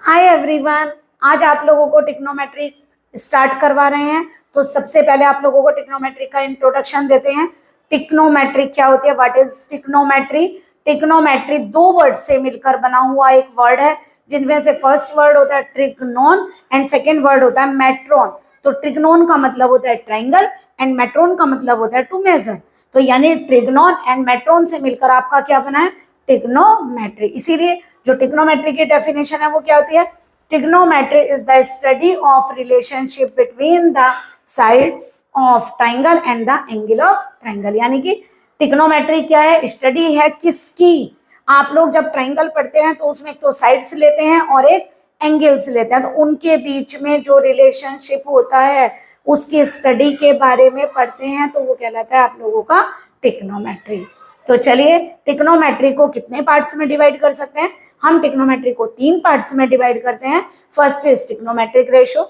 Hi everyone, आज आप लोगों को ट्रिग्नोमेट्री स्टार्ट करवा रहे हैं। तो सबसे पहले आप लोगों को ट्रिग्नोमेट्री का इंट्रोडक्शन देते हैं। ट्रिग्नोमेट्री क्या होती है, व्हाट इज ट्रिग्नोमेट्री। ट्रिग्नोमेट्री दो वर्ड से मिलकर बना हुआ एक वर्ड है, जिनमें से फर्स्ट वर्ड होता है ट्रिग्नोन एंड सेकेंड वर्ड होता है मेट्रोन। तो ट्रिग्नोन का मतलब होता है ट्राइंगल एंड मेट्रोन का मतलब होता है टू मेजर। तो यानी ट्रिग्नोन एंड मेट्रोन से मिलकर आपका क्या बना है, ट्रिग्नोमेट्री। इसीलिए जो ट्रिग्नोमेट्री की डेफिनेशन है वो क्या होती है, trigonometry is the study of relationship between the sides of triangle and the angle of triangle. यानी कि ट्रिग्नोमेट्री क्या है, स्टडी है किसकी। आप लोग जब ट्राइंगल पढ़ते हैं तो उसमें एक तो साइड्स लेते हैं और एक एंगल्स लेते हैं, तो उनके बीच में जो रिलेशनशिप होता है उसकी स्टडी के बारे में पढ़ते हैं, तो वो कहलाता है आप लोगों का ट्रिग्नोमेट्री। तो चलिए, ट्रिग्नोमेट्री को कितने पार्ट्स में डिवाइड कर सकते हैं। हम ट्रिग्नोमेट्री को 3 पार्ट्स में डिवाइड करते हैं। First is trigonometric ratio,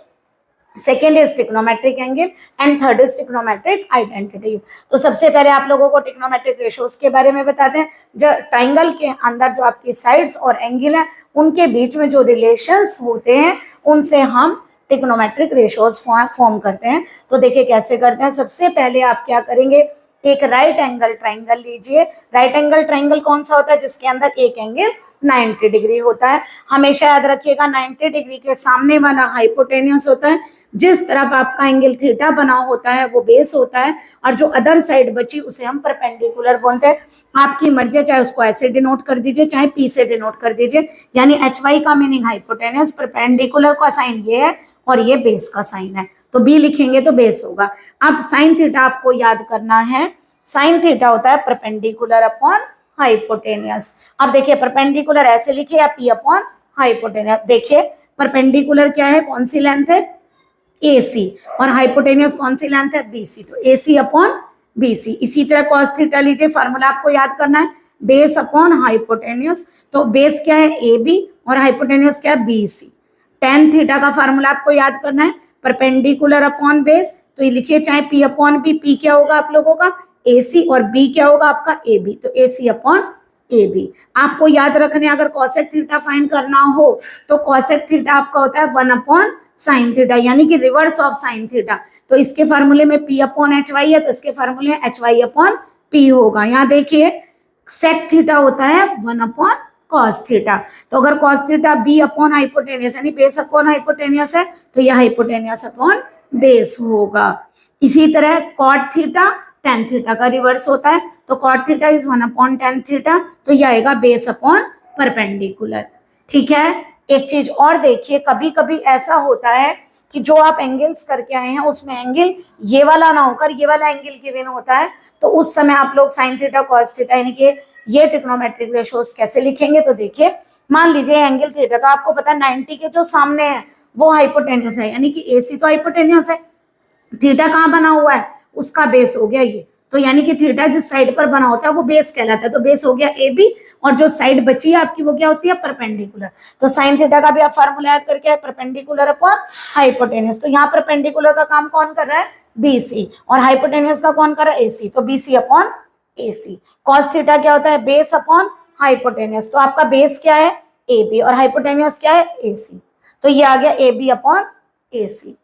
second is trigonometric angle and third is trigonometric identity. तो सबसे पहले आप लोगों को ट्रिग्नोमेट्रिक रेशियोज के बारे में बताते हैं। जो ट्राइंगल के अंदर जो आपकी साइड्स और एंगल है उनके बीच में जो रिलेशंस होते हैं उनसे हम ट्रिग्नोमेट्रिक रेशियोज फॉर्म करते हैं। तो देखिए कैसे करते हैं। सबसे पहले आप क्या करेंगे, एक राइट एंगल ट्राइंगल लीजिए। राइट एंगल ट्राइंगल कौन सा होता है, जिसके अंदर एक एंगल 90 डिग्री होता है। हमेशा याद रखिएगा 90 डिग्री के सामने वाला हाइपोटेन्यूस होता है। जिस तरफ आपका एंगल थीटा बना होता है वो बेस होता है, और जो अदर साइड बची उसे हम परपेंडिकुलर बोलते हैं। आपकी मर्जी, चाहे उसको ऐसे डिनोट कर दीजिए चाहे पी से डिनोट कर दीजिए। यानी एच वाई का मीनिंग हाइपोटेन्यूस, परपेंडिकुलर का साइन ये है और ये बेस का साइन है, तो बी लिखेंगे तो बेस होगा। अब साइन थीटा आपको याद करना है। साइन थीटा होता है परपेंडिकुलर अपॉन हाइपोटेनियस। अब देखिए परपेंडिकुलर ऐसे लिखे या पी अपॉन हाइपोटेनियस। देखिए परपेंडिकुलर क्या है, कौन सी लेंथ है, AC, और हाइपोटेनियस कौन सी लेंथ है, BC। तो AC अपॉन BC। इसी तरह कॉस थीटा लीजिए, फार्मूला आपको याद करना है, बेस अपॉन हाइपोटेनियस। तो बेस क्या है AB और हाइपोटेनियस क्या है BC। टेन थीटा का फार्मूला आपको याद करना है, परपेंडिकुलर अपॉन बेस। तो ये लिखिए चाहे P अपॉन B, P क्या होगा आप लोगों का AC और B क्या होगा आपका AB। तो AC अपॉन AB। आपको याद रखने, अगर कॉसेक थीटा फाइंड करना हो तो कॉसेक थीटा आपका होता है 1 अपॉन साइन थीटा, यानी कि रिवर्स ऑफ साइन थीटा। तो इसके फार्मूले में P अपॉन एच वाई है, तो इसके फार्मूले में एच वाई अपॉन P होगा। यहाँ देखिए सेक थीटा होता है 1 अपॉन कॉस थीटा। तो अगर cos theta B upon hypotenuse यानी बेस अपॉन हाइपोटेनियस है, तो यह हाइपोटेनियस अपॉन बेस होगा। इसी तरह कॉट थीटा टेन थीटा का रिवर्स होता है, तो cot theta is 1 upon tan theta, तो यह आएगा बेस अपॉन परपेंडिकुलर। ठीक है। एक चीज और देखिए, कभी कभी ऐसा होता है कि जो आप एंगल्स करके आए हैं उसमें एंगल ये वाला ना होकर ये वाला एंगल गिवन होता है, तो उस समय आप लोग साइन थीटा कॉस थीटा यानी कि ये ट्रिग्नोमेट्रिक रेशियोज कैसे लिखेंगे। तो देखिए मान लीजिए एंगल थीटा, तो आपको पता है 90 के जो सामने है वो हाइपोटेन्यूस है, यानी कि AC तो हाइपोटेन्यूस है, थीटा कहाँ बना हुआ है, उसका बेस हो गया ये। तो यानी कि थीटा जिस साइड पर बना होता है वो बेस कहलाता है, तो बेस हो गया AB, और जो साइड बची है आपकी वो क्या होती है, परपेंडिकुलर। तो साइन थीटा का भी आप फार्मूला याद करके है, परपेंडिकुलर अपॉन हाइपोटेन्यूस। तो यहाँ परपेंडिकुलर का काम कौन कर रहा है, BC, और हाइपोटेन्यूस का कौन कर रहा है, AC। तो BC upon AC। Cos theta क्या होता है, बेस अपॉन हाइपोटेन्यूस। तो आपका बेस क्या है, AB, और हाइपोटेन्यूस क्या है, AC। तो ये आ गया AB अपॉन AC।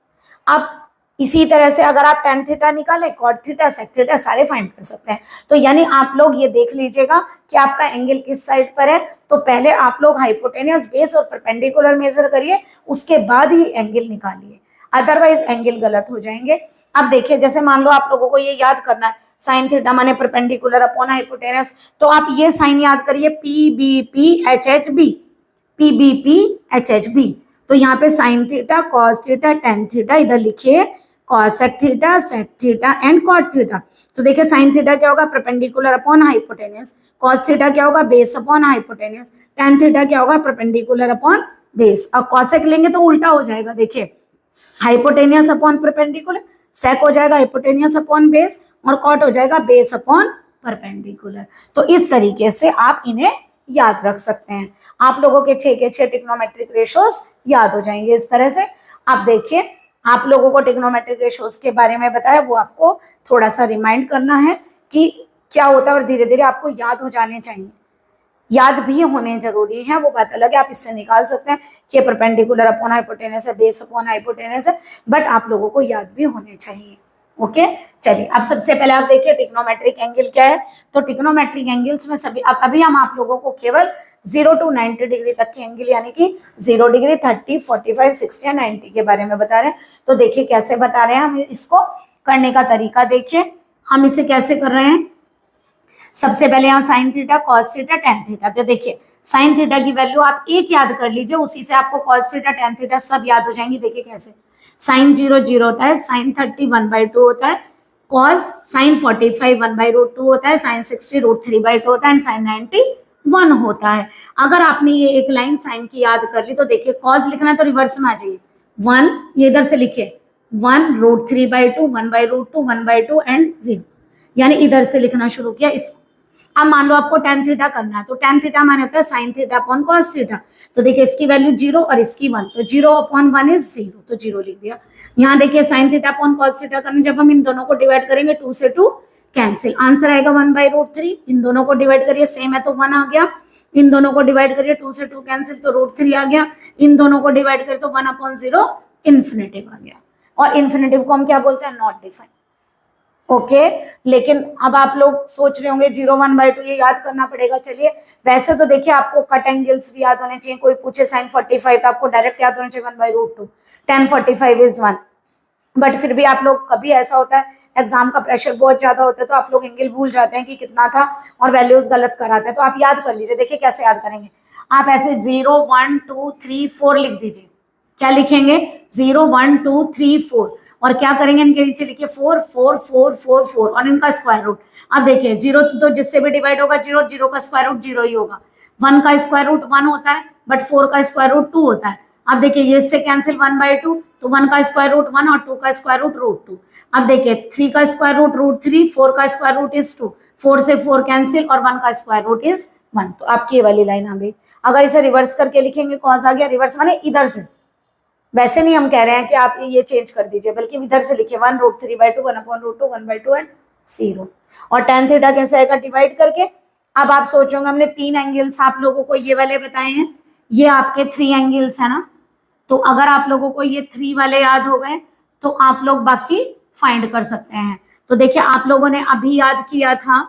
अब इसी तरह से अगर आप टेन थीटा निकालें, कॉट थीटा, सेक थीटा सारे फाइंड कर सकते हैं। तो यानी आप लोग ये देख लीजिएगा कि आपका एंगल किस साइड पर है। तो पहले आप लोग हाइपोटेनियस, बेस और परपेंडिकुलर मेजर करिए, उसके बाद ही एंगल निकालिए, अदरवाइज एंगल गलत हो जाएंगे। अब देखिए जैसे मान लो आप लोगों को ये याद करना है, साइन थीटा माने परपेंडिकुलर अपॉन हाइपोटेनियस। तो आप ये साइन याद करिए, PBP HHB, PBP HHB। तो यहाँ पे sine theta, cos theta, tan theta, इधर लिखिए cosec theta, sec theta and cot theta. तो देखिए साइन थीटा क्या होगा, perpendicular upon hypotenuse. Cos theta क्या होगा, base upon hypotenuse. Tan theta क्या होगा, परपेंडिकुलर अपॉन बेस। और कॉसेक लेंगे तो उल्टा हो जाएगा, देखिए हाइपोटेनियस अपॉन परपेंडिकुलर, सेक हो जाएगा हाइपोटेनियस अपॉन बेस, और कॉट हो जाएगा बेस अपॉन परपेंडिकुलर। तो इस तरीके से आप इन्हें याद रख सकते हैं। आप लोगों के 6 के 6 ट्रिग्नोमेट्रिक रेशियोज याद हो जाएंगे इस तरह से। आप देखिए आप लोगों को ट्रिग्नोमेट्रिक रेशियोज के बारे में बताया, वो आपको थोड़ा सा रिमाइंड करना है कि क्या होता है, और धीरे धीरे आपको याद हो जाने चाहिए। याद भी होने जरूरी है, वो बात अलग है, आप इससे निकाल सकते हैं कि परपेंडिकुलर अपॉन हाइपोटेनस है, बेस अपॉन हाइपोटेनस है, बट आप लोगों को याद भी होने चाहिए। ओके, चलिए अब सबसे पहले आप देखिए ट्रिग्नोमेट्रिक एंगल क्या है। तो ट्रिग्नोमेट्रिक एंगल्स में सभी अभी हम आप लोगों को केवल 0 to 90 डिग्री तक के एंगल यानी कि 0 डिग्री, 30, 45, 60 या 90 के बारे में बता रहे हैं। तो देखिए कैसे बता रहे हैं हम, इसको करने का तरीका देखिए हम इसे कैसे कर रहे हैं। सबसे पहले यहाँ sign theta, cos theta, tan theta. तो देखिए साइन थीटा की वैल्यू आप एक याद कर लीजिए, उसी से आपको कॉस थीटा, टेन थीटा सब याद हो जाएंगी। देखिए कैसे, साइन 0 0 होता है, साइन 30 1/2 होता है, कॉस साइन 45 1/√2 होता है, साइन 60 √3/2 होता है एंड साइन 90 1 होता है। अगर आपने ये एक लाइन साइन की याद कर ली तो देखिए कॉस लिखना है तो रिवर्स में आ जाइए 1, ये इधर से लिखिए 1 √3/2 1/√2 1/2 एंड 0, यानी इधर से लिखना शुरू किया इसको। अब मान लो आपको टेन थीटा करना है, तो टेन थीटा माने होता है sine theta upon cos theta. तो देखिए इसकी वैल्यू 0 और इसकी 1, तो 0 अपॉन 1 इज 0, तो 0 लिख दिया। यहाँ देखिए sine theta upon cos theta करना, जब हम इन दोनों को डिवाइड करेंगे 2 से 2 कैंसिल, आंसर आएगा 1/√3। इन दोनों को डिवाइड करिए, सेम है तो 1 आ गया। इन दोनों को डिवाइड करिए, 2 से 2 कैंसिल तो √3 आ गया। इन दोनों को डिवाइड करिए तो 1/0 इन्फिनेटिव आ गया। और इन्फिनेटिव को हम क्या बोलते हैं, नॉट डिफाइंड। ओके, लेकिन अब आप लोग सोच रहे होंगे 0 1/2 ये याद करना पड़ेगा। चलिए वैसे तो देखिए आपको कट एंगल्स भी याद होने चाहिए। कोई पूछे साइन 45 तो आपको डायरेक्ट याद होना चाहिए 1/√2, tan 45 इज 1। बट फिर भी आप लोग, कभी ऐसा होता है एग्जाम का प्रेशर बहुत ज्यादा होता है तो आप लोग एंगल भूल जाते हैं कि कितना था और वैल्यूज गलत कराते हैं, तो आप याद कर लीजिए। देखिए कैसे याद करेंगे, आप ऐसे 0 1 2 3 4 लिख दीजिए। क्या लिखेंगे, 0 1 2 3 4, और क्या करेंगे इनके नीचे लिखिए 4 4 4 4 4 और इनका स्क्वायर रूट। अब देखिए 0 तो जिससे भी डिवाइड होगा 0, 0 का स्क्वायर रूट 0 ही होगा। 1 का स्क्वायर रूट 1 होता है, बट 4 का स्क्वायर रूट 2 होता है। अब देखिए ये इससे कैंसिल 1/2, तो 1 का स्क्वायर रूट 1 और 2 का स्क्वायर रूट √2। अब देखिए 3 का स्क्वायर रूट √3, 4 का स्क्वायर रूट इज 2, 4 से 4 कैंसिल और 1 का स्क्वायर रूट इज 1। तो आपकी ये वाली लाइन आ गई। अगर इसे रिवर्स करके लिखेंगे कॉस आ गया, रिवर्स माने इधर से, वैसे नहीं हम कह रहे हैं कि आप ये चेंज कर दीजिए, बल्कि इधर से लिखिए 1√3/2 1/√2 1/2 एंड 0। और tan थीटा कैसे आएगा, डिवाइड करके। अब आप सोचोगे हमने 3 एंगल्स आप लोगों को ये वाले बताए हैं, ये आपके 3 एंगल्स है ना, तो अगर आप लोगों को ये 3 वाले याद हो गए तो आप लोग बाकी फाइंड कर सकते हैं। तो देखिए आप लोगों ने अभी याद किया था,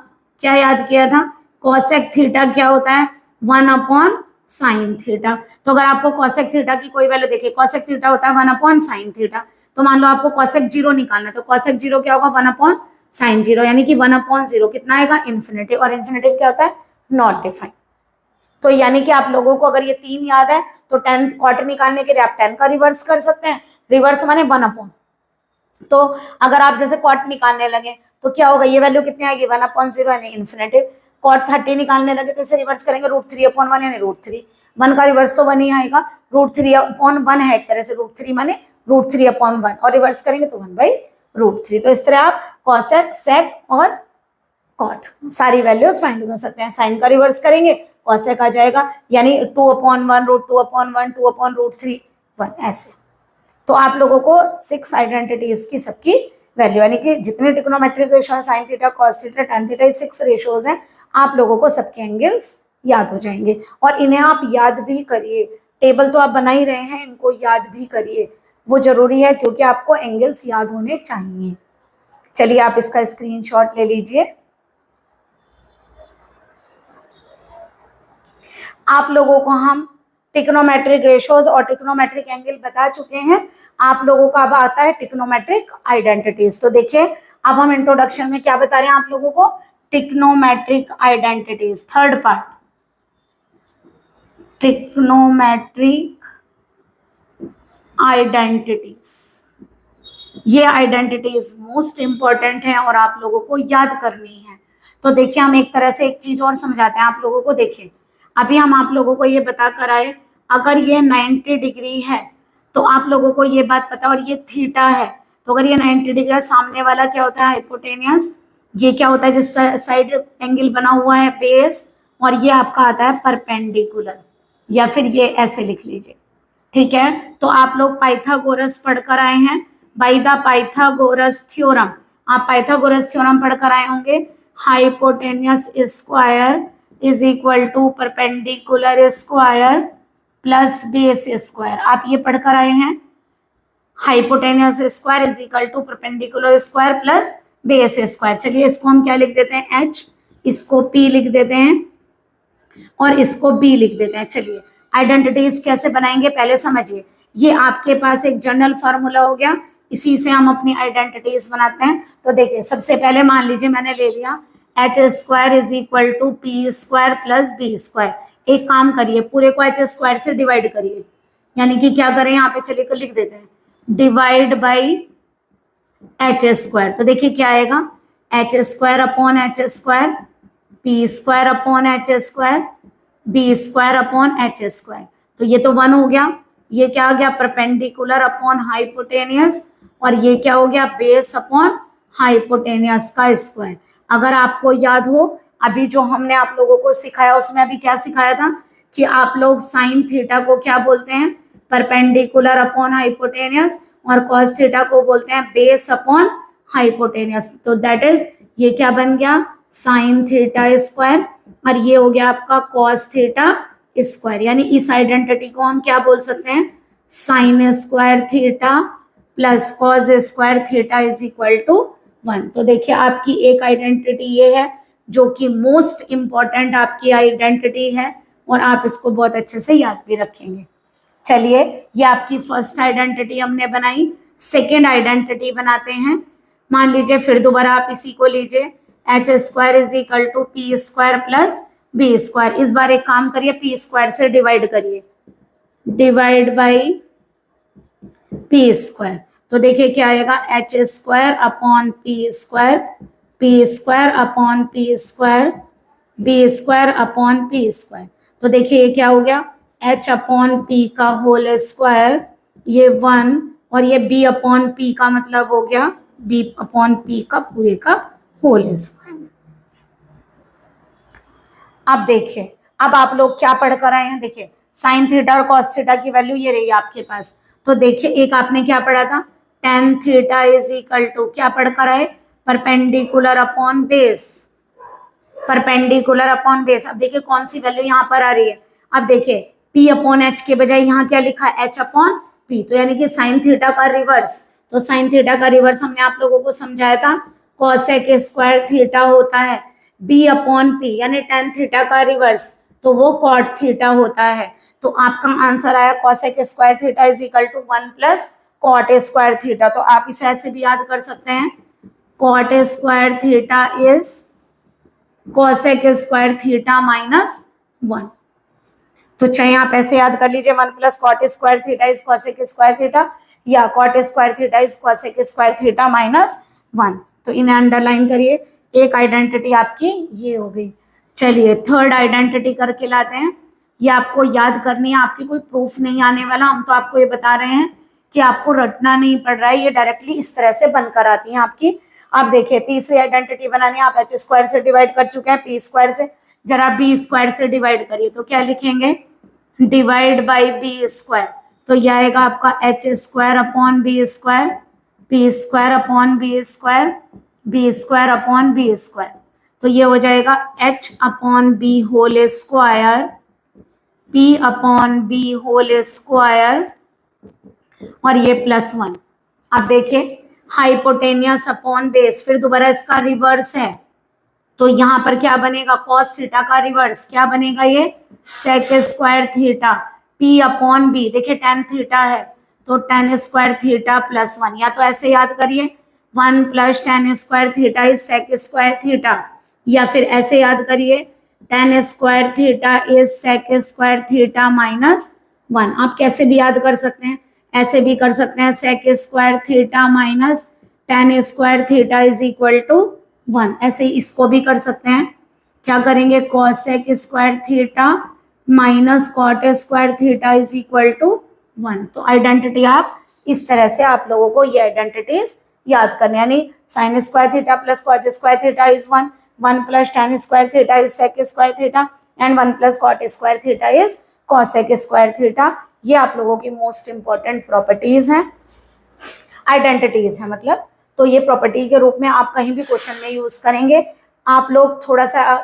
क्या याद किया था, कोसेक थीटा क्या होता है, 1/sin थीटा। तो अगर आपको कोसेक थीटा की कोई वैल्यू देखिए, कोसेक थीटा होता है 1/sin थीटा। तो मान लो आपको कोसेक 0 निकालना है, तो कोसेक 0 क्या होगा, 1/sin 0, यानी कि 1/0 कितना आएगा, इन्फिनेटिव। और इन्फिनेटिव क्या होता है, नॉट डिफाइंड। तो यानी कि आप लोगों को अगर ये 3 याद है तो 10 कॉट निकालने के लिए आप 10 का रिवर्स कर सकते हैं। रिवर्स माने 1/, तो अगर आप जैसे कॉट निकालने लगे तो क्या होगा, ये वैल्यू कितनी आएगी, 1/0 यानी इन्फिनेटिव। कॉट 30 निकालने लगे तो इसे रिवर्स करेंगे √3/1 यानी √3। 1 का रिवर्स तो 1 ही आएगा, √3/1 है एक तरह से, √3 माने √3/1, और रिवर्स करेंगे तो 1/√3। तो इस तरह आप कॉसेक, सेक और कॉट सारी वैल्यूज फाइंड कर सकते हैं। साइन का रिवर्स करेंगे कॉसेक आ जाएगा, यानी 2/1 √2/1 2/√3 1 ऐसे। तो आप लोगों को 6 आइडेंटिटीज की सबकी वैल्यू, यानी कि जितने ट्रिग्नोमेट्रिक रेशो है, sign theta, cos theta, tan theta, 6 ratios हैं, आप लोगों को सबके एंगल्स याद हो जाएंगे। और इन्हें आप याद भी करिए, टेबल तो आप बना ही रहे हैं, इनको याद भी करिए, वो जरूरी है क्योंकि आपको एंगल्स याद होने चाहिए। चलिए आप इसका स्क्रीनशॉट ले लीजिए। आप लोगों को हम ट्रिग्नोमेट्रिक रेशोज और ट्रिग्नोमेट्रिक एंगल बता चुके हैं। आप लोगों का अब आता है ट्रिग्नोमेट्रिक आइडेंटिटीज। तो देखिए अब हम इंट्रोडक्शन में क्या बता रहे हैं आप लोगों को, trigonometric identities, third part, trigonometric identities. ये आइडेंटिटीज मोस्ट इंपॉर्टेंट है और आप लोगों को याद करनी है। तो देखिए हम एक तरह से एक चीज और समझाते हैं आप लोगों को। देखिए अभी हम आप लोगों को ये बता कर आए, अगर ये 90 डिग्री है तो आप लोगों को ये बात पता, और ये थीटा है, तो अगर ये 90 डिग्री है, सामने वाला क्या होता है, हाइपोटेनियस। ये क्या होता है, जिस साइड एंगल बना हुआ है, बेस, और ये आपका आता है परपेंडिकुलर, या फिर ये ऐसे लिख लीजिए, ठीक है। तो आप लोग पाइथागोरस पढ़कर आए हैं, बाय द पाइथागोरस थ्योरम। आप पाइथागोरस थ्योरम पढ़कर आए होंगे, hypotenuse square is equal to perpendicular square plus base square. आप ये पढ़कर आए हैं, hypotenuse square is equal to perpendicular square plus base square. चलिए इसको हम क्या लिख देते हैं, h, इसको p लिख देते हैं और इसको b लिख देते हैं। चलिए आइडेंटिटीज कैसे बनाएंगे पहले समझिए। ये आपके पास एक जनरल फार्मूला हो गया, इसी से हम अपनी आइडेंटिटीज बनाते हैं। तो देखिए सबसे पहले मान लीजिए मैंने ले लिया H square is equal to P square plus B square. एक काम करिए, पूरे को एच स्क्वायर से डिवाइड करिए, यानी कि क्या करें यहाँ पे, चलिए को लिख देते हैं डिवाइड बाई एच स्क्वायर। तो देखिए क्या आएगा, H square upon H square, P square upon H square, B square upon H square. तो ये तो 1 हो गया, ये क्या हो गया परपेंडिकुलर अपॉन हाइपोटेनियस, और ये क्या हो गया बेस अपॉन हाइपोटेनियस का स्क्वायर। अगर आपको याद हो अभी जो हमने आप लोगों को सिखाया उसमें अभी क्या सिखाया था कि आप लोग साइन थीटा को क्या बोलते हैं, परपेंडिकुलर अपॉन हाइपोटेनियस, और कॉस थीटा को बोलते हैं बेस अपॉन हाइपोटेनियस। तो दैट इज ये क्या बन गया साइन थीटा स्क्वायर, और ये हो गया आपका कॉस थीटा स्क्वायर। यानी इस आइडेंटिटी को हम क्या बोल सकते हैं, sine square theta plus cos square theta is equal to 1। तो देखिए आपकी एक आइडेंटिटी ये है जो कि मोस्ट इंपॉर्टेंट आपकी आइडेंटिटी है, और आप इसको बहुत अच्छे से याद भी रखेंगे। चलिए ये आपकी फर्स्ट आइडेंटिटी हमने बनाई, सेकेंड आइडेंटिटी बनाते हैं। मान लीजिए फिर दोबारा आप इसी को लीजिए, H square is equal to P square plus B square. इस बार एक काम करिए, पी स्क्वायर से डिवाइड करिए, डिवाइड बाई पी स्क्वायर। तो देखिए क्या आएगा, H square upon P square upon P square, B square upon P square. तो देखिए ये क्या हो गया, एच अपॉन पी का होल स्क्वायर, ये 1, और ये बी अपॉन पी का मतलब हो गया बी अपॉन पी का पूरे का होल स्क्वायर। अब देखिए अब आप लोग क्या पढ़ कर आए हैं, देखिए साइन थीटा और कॉस थीटा की वैल्यू ये रही आपके पास। तो देखिए एक आपने क्या पढ़ा था, tan theta is equal to क्या पढ़ कर आए, perpendicular upon base, perpendicular upon base. अब देखिए कौन सी वैल्यू यहाँ पर आ रही है, अब देखिए p अपॉन एच के बजाय यहाँ क्या लिखा है h अपॉन p, तो यानी कि साइन थीटा का रिवर्स। तो साइन थीटा का रिवर्स हमने आप लोगों को समझाया था, कोसेक स्क्वायर थीटा होता है b अपॉन p, यानी टेन थीटा का रिवर्स तो वो कॉट थीटा होता है। तो आपका आंसर आया cosec square theta is equal to 1 plus cot square theta. तो आप इसे ऐसे भी याद कर सकते हैं, cot square theta is cosec square theta minus 1। तो चाहे आप ऐसे याद कर लीजिए 1 plus cot square theta is cosec square theta, या cot square theta is cosec square theta minus 1। तो इन्हें अंडरलाइन करिए, एक आइडेंटिटी आपकी ये हो गई। चलिए थर्ड आइडेंटिटी करके लाते हैं, ये आपको याद करनी है, आपकी कोई प्रूफ नहीं आने वाला, हम तो आपको ये बता रहे हैं कि आपको रटना नहीं पड़ रहा है, ये डायरेक्टली इस तरह से बनकर आती है आपकी। आप देखिए तीसरी आइडेंटिटी बनानी है, आप एच स्क्वायर से डिवाइड कर चुके हैं पी स्क्वायर से, जरा बी स्क्वायर से डिवाइड करिए। तो क्या लिखेंगे, डिवाइड बाई बी स्क्वायर। तो यह आएगा आपका H square upon B square, P square upon B square, B square upon B square. तो ये हो जाएगा h upon B whole square, p upon B whole square, और ये +1। अब देखिए हाइपोटेनियस अपॉन बेस, फिर दोबारा इसका रिवर्स है, तो यहाँ पर क्या बनेगा, कॉस थीटा का रिवर्स क्या बनेगा, ये sec square theta, p upon B, देखिए टेन थीटा है तो टेन स्क्वायर थीटा +1, या तो ऐसे याद करिए 1 plus tan square theta is sec square theta, या फिर ऐसे याद करिए tan square theta is sec square theta minus 1। आप कैसे भी याद कर सकते हैं, ऐसे भी कर सकते हैं sec square theta minus tan square theta is equal to 1, ऐसे ही इसको भी कर सकते हैं। क्या करेंगे, cosec square theta minus cot square theta is equal to 1। तो आइडेंटिटी आप इस तरह से आप लोगों को ये आइडेंटिटीज याद करनी, यानी sine square theta plus cot square theta is 1, 1 plus tan square theta is sec square theta, and 1 plus cot square theta is cosec square theta. ये आप लोगों की मोस्ट इंपॉर्टेंट प्रॉपर्टीज हैं, आइडेंटिटीज है मतलब। तो ये प्रॉपर्टी के रूप में आप कहीं भी क्वेश्चन में यूज करेंगे। आप लोग थोड़ा सा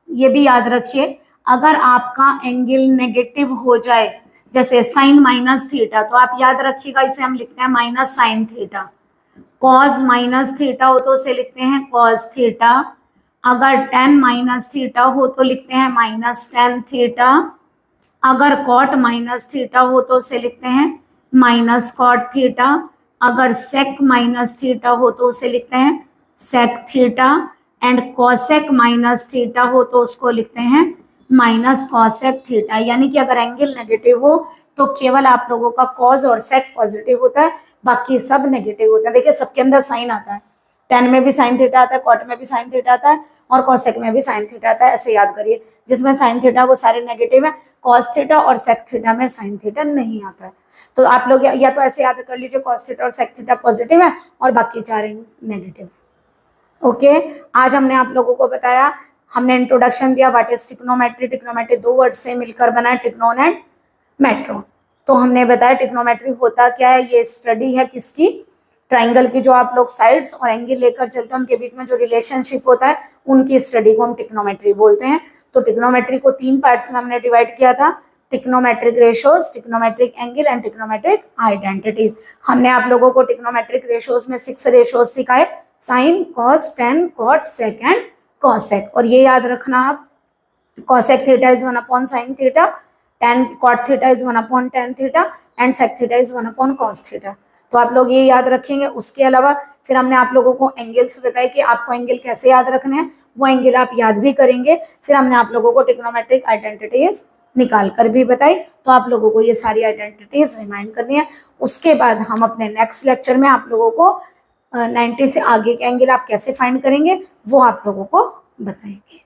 ये भी याद रखिए, अगर आपका एंगल नेगेटिव हो जाए, जैसे साइन माइनस थीटा, तो आप याद रखिएगा इसे हम लिखते हैं minus sign theta. Cos minus theta हो तो उसे लिखते हैं कॉस थीटा। अगर टेन माइनस थीटा हो तो लिखते हैं माइनस टेन थीटा। अगर कॉट माइनस थीटा हो तो उसे लिखते हैं माइनस कॉट थीटा। अगर सेक माइनस थीटा हो तो उसे लिखते हैं sec theta. And cosec minus theta हो तो उसको लिखते हैं माइनस कॉसेक थीटा। यानी कि अगर एंगल नेगेटिव हो तो केवल आप लोगों का कॉस और सेक पॉजिटिव होता है, बाकी सब नेगेटिव होता है। देखिए सबके अंदर साइन आता है, टेन में भी साइन थीटा आता है, कॉट में भी साइन थीटा आता है और कॉसेक में भी साइन थीटा आता है। ऐसे याद करिए, जिसमें साइन थीटा वो सारे नेगेटिव है, कॉस थीटा और सेक थीटा में साइन थीटा नहीं आता है। तो आप लोग या तो ऐसे याद कर लीजिए कॉस थीटा और सेक थीटा पॉजिटिव है और बाकी चार नेगेटिव है। ओके, आज हमने आप लोगों को बताया, हमने इंट्रोडक्शन दिया व्हाट इज ट्रिग्नोमेट्री। ट्रिग्नोमेट्री दो वर्ड से मिलकर बना है, ट्रिग्नोन एंड मेट्रो। तो हमने बताया ट्रिग्नोमेट्री होता क्या है, ये स्टडी है किसकी, ट्राइंगल की। जो आप लोग साइड्स और एंगल लेकर चलते हैं उनके बीच में जो रिलेशनशिप होता है उनकी स्टडी को हम ट्रिग्नोमेट्री बोलते हैं। तो ट्रिग्नोमेट्री को तीन पार्ट्स में हमने डिवाइड किया था, trigonometric ratios, trigonometric angle and trigonometric identities. हमने आप लोगों को ट्रिग्नोमेट्रिक रेशियोज में 6 रेशियोज सिखाए, sine, cos, tan, cot, sec and cosec. और ये याद रखना आप, cosec theta is 1 sin theta, tan cot theta is 1 tan theta and sec theta is 1 cos theta. तो आप लोग ये याद रखेंगे। उसके अलावा फिर हमने आप लोगों को एंगल्स बताए कि आपको एंगल कैसे याद रखने हैं, वो एंगल आप याद भी करेंगे। फिर हमने आप लोगों को ट्रिग्नोमेट्रिक आइडेंटिटीज निकाल कर भी बताई, तो आप लोगों को ये सारी आइडेंटिटीज रिमाइंड करनी है। उसके बाद हम अपने नेक्स्ट लेक्चर में आप लोगों को 90 से आगे के एंगल आप कैसे फाइंड करेंगे वो आप लोगों को बताएंगे।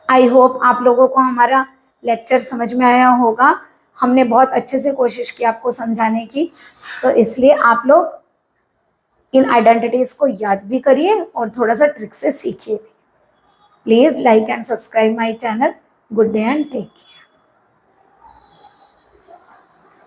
आई होप आप लोगों को हमारा लेक्चर समझ में आया होगा। हमने बहुत अच्छे से कोशिश की आपको समझाने की, तो इसलिए आप लोग इन आइडेंटिटीज को याद भी करिए और थोड़ा सा ट्रिक से सीखिए भी। Please like and subscribe my channel. Good day and take care.